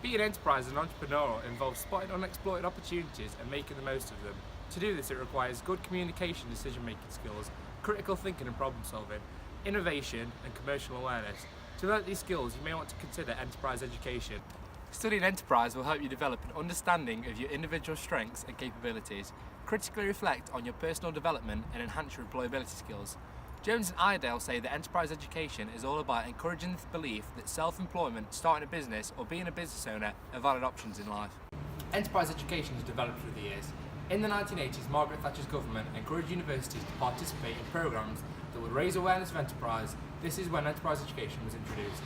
Being an enterprise and entrepreneurial involves spotting unexploited opportunities and making the most of them. To do this, it requires good communication, decision-making skills, critical thinking and problem solving, innovation and commercial awareness. To develop these skills, you may want to consider enterprise education. Studying enterprise will help you develop an understanding of your individual strengths and capabilities, critically reflect on your personal development and enhance your employability skills. Jones and Iredale say that enterprise education is all about encouraging the belief that self-employment, starting a business or being a business owner are valid options in life. Enterprise education has developed through the years. In the 1980s, Margaret Thatcher's government encouraged universities to participate in programmes that would raise awareness of enterprise. This is when enterprise education was introduced.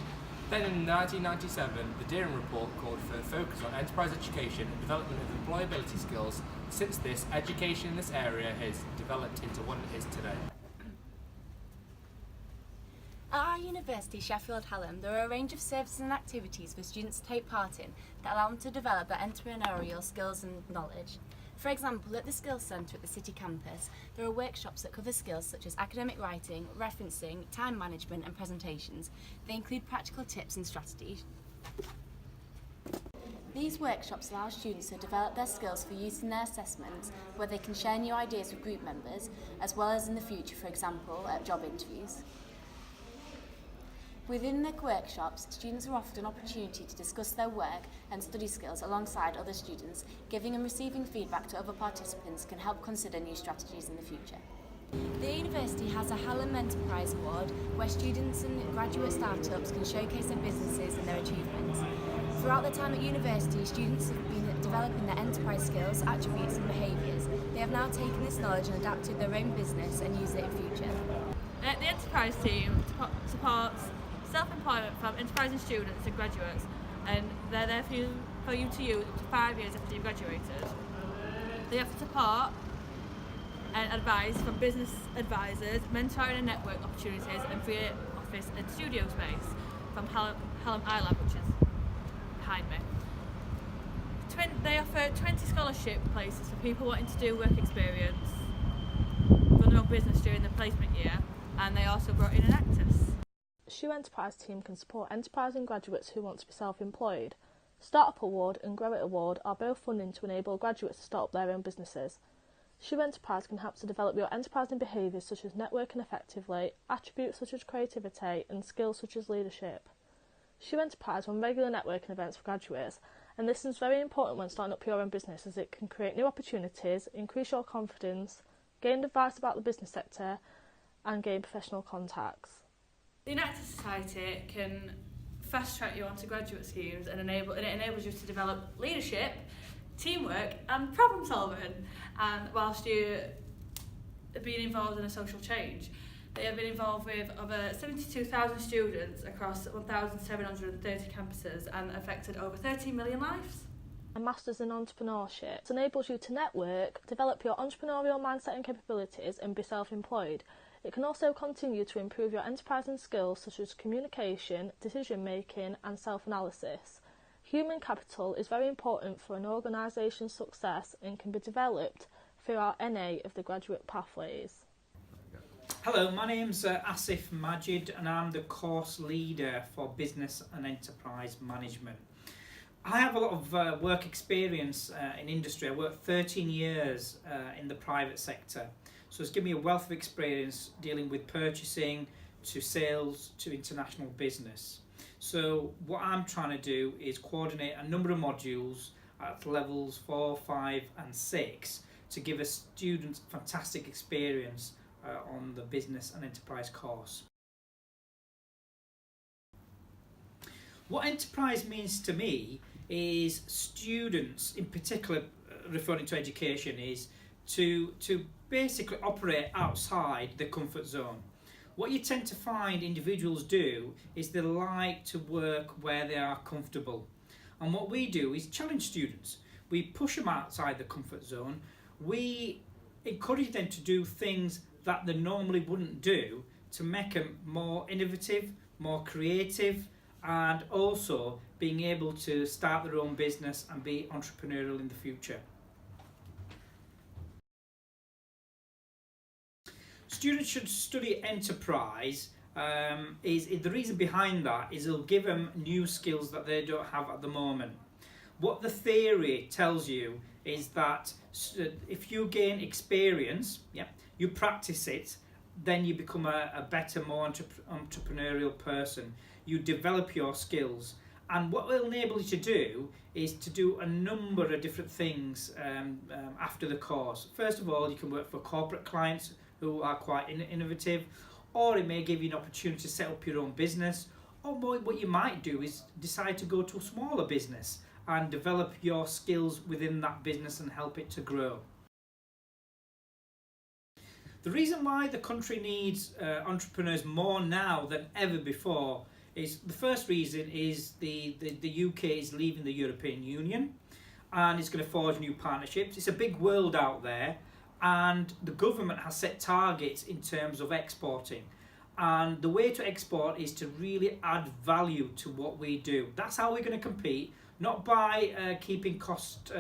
Then in 1997, the Deering Report called for a focus on enterprise education and development of employability skills. Since this, education in this area has developed into what it is today. At our university, Sheffield Hallam, there are a range of services and activities for students to take part in that allow them to develop their entrepreneurial skills and knowledge. For example, at the Skills Centre at the City campus, there are workshops that cover skills such as academic writing, referencing, time management and presentations. They include practical tips and strategies. These workshops allow students to develop their skills for use in their assessments, where they can share new ideas with group members, as well as in the future, for example, at job interviews. Within the workshops, students are offered an opportunity to discuss their work and study skills alongside other students. Giving and receiving feedback to other participants can help consider new strategies in the future. The university has a Hallam Enterprise Award where students and graduate startups can showcase their businesses and their achievements. Throughout their time at university, students have been developing their enterprise skills, attributes and behaviours. They have now taken this knowledge and adapted their own business and use it in future. The enterprise team supports self-employment from enterprising students and graduates, and they're there for you to use up to 5 years after you've graduated. They offer support and advice from business advisors, mentoring and network opportunities, and free office and studio space from Hallam iLab, which is behind me. They offer 20 scholarship places for people wanting to do work experience, run their own business during the placement year, and they also brought in an actress. SHU Enterprise team can support enterprising graduates who want to be self-employed. Startup Award and Grow It Award are both funding to enable graduates to start up their own businesses. SHU Enterprise can help to develop your enterprising behaviours such as networking effectively, attributes such as creativity and skills such as leadership. SHU Enterprise run regular networking events for graduates, and this is very important when starting up your own business as it can create new opportunities, increase your confidence, gain advice about the business sector and gain professional contacts. The Enacted Society can fast track you onto graduate schemes and it enables you to develop leadership, teamwork and problem solving, and whilst you're being involved in a social change. They have been involved with over 72,000 students across 1,730 campuses and affected over 13 million lives. A Masters in Entrepreneurship. It enables you to network, develop your entrepreneurial mindset and capabilities and be self-employed. It can also continue to improve your enterprising skills such as communication, decision making and self-analysis. Human capital is very important for an organisation's success and can be developed through our NA of the graduate pathways. Hello, my name's Asif Majid and I'm the course leader for Business and Enterprise Management. I have a lot of work experience in industry. I worked 13 years in the private sector. So it's given me a wealth of experience dealing with purchasing, to sales, to international business. So what I'm trying to do is coordinate a number of modules at levels 4, 5 and 6 to give a student fantastic experience on the business and enterprise course. What enterprise means to me is students, in particular referring to education, is to basically operate outside the comfort zone. What you tend to find individuals do is they like to work where they are comfortable. And what we do is challenge students. We push them outside the comfort zone. We encourage them to do things that they normally wouldn't do to make them more innovative, more creative, and also being able to start their own business and be entrepreneurial in the future. Students should study enterprise is the reason behind that is it'll give them new skills that they don't have at the moment. What the theory tells you is that if you gain experience, you practice it, then you become a better, more entrepreneurial person. You develop your skills, and what it will enable you to do is to do a number of different things after the course. First of all, you can work for corporate clients who are quite innovative, or it may give you an opportunity to set up your own business, or what you might do is decide to go to a smaller business and develop your skills within that business and help it to grow. The reason why the country needs entrepreneurs more now than ever before is, the first reason is the UK is leaving the European Union and it's going to forge new partnerships. It's a big world out there, and the government has set targets in terms of exporting. And the way to export is to really add value to what we do. That's how we're going to compete, not by keeping cost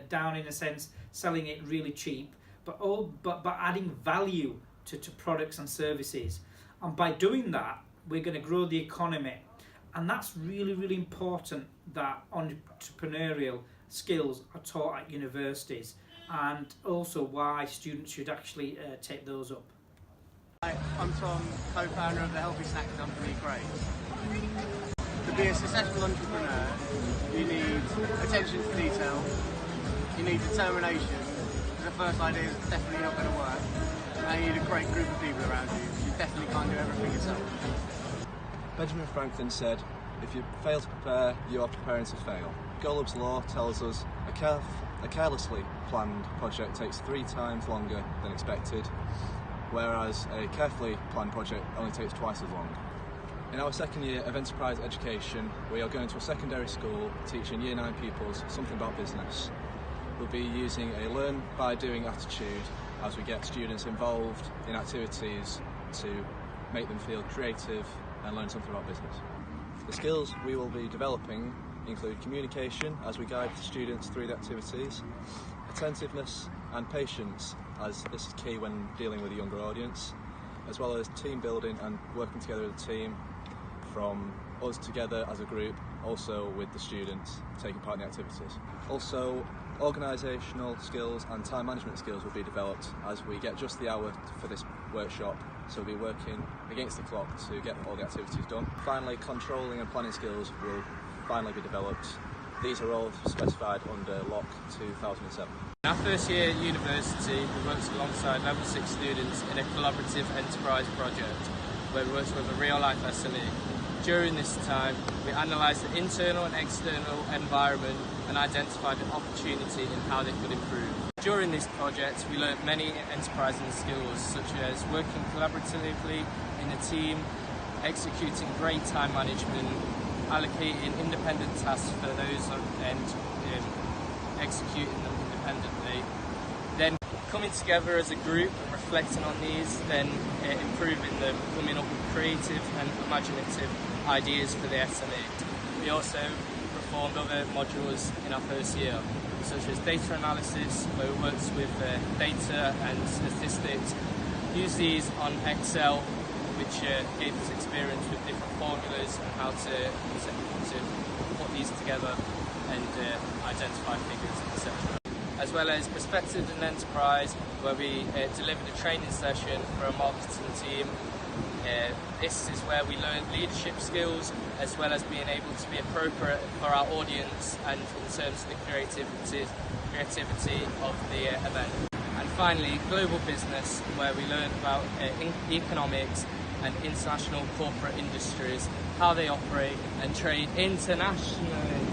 down, in a sense, selling it really cheap, but by adding value to products and services. And by doing that, we're going to grow the economy. And that's really, really important, that entrepreneurial skills are taught at universities, and also why students should actually take those up. Hi, I'm Tom, co-founder of the healthy snack company Grace. To be a successful entrepreneur, you need attention to detail, you need determination, because the first idea is definitely not going to work, and you need a great group of people around you. You definitely can't do everything yourself. Benjamin Franklin said, "If you fail to prepare, you are preparing to fail." Golub's law tells us a carelessly planned project takes 3 times longer than expected, whereas a carefully planned project only takes twice as long. In our second year of enterprise education, we are going to a secondary school teaching Year 9 pupils something about business. We'll be using a learn by doing attitude as we get students involved in activities to make them feel creative and learn something about business. The skills we will be developing include communication as we guide the students through the activities, attentiveness and patience, as this is key when dealing with a younger audience, as well as team building and working together as a team, from us together as a group, also with the students taking part in the activities. Also, organisational skills and time management skills will be developed as we get just the hour for this workshop, so we'll be working against the clock to get all the activities done. Finally, controlling and planning skills will finally be developed. These are all specified under LOC 2007. In our first year at university, we worked alongside level 6 students in a collaborative enterprise project where we worked with a real-life SME. During this time, we analysed the internal and external environment and identified an opportunity in how they could improve. During this project, we learnt many enterprising skills, such as working collaboratively in a team, executing great time management, allocating independent tasks for those and executing them independently, then coming together as a group and reflecting on these, then improving them, coming up with creative and imaginative ideas for the SME. We also performed other modules in our first year, such as data analysis, where we worked with data and statistics, used these on Excel, which gave us experience with different formulas and how to put these together and identify figures, etc. As well as Perspective and Enterprise, where we delivered a training session for a marketing team. This is where we learned leadership skills, as well as being able to be appropriate for our audience and in terms of the creativity of the event. And finally, Global Business, where we learned about economics and international corporate industries, how they operate and trade internationally.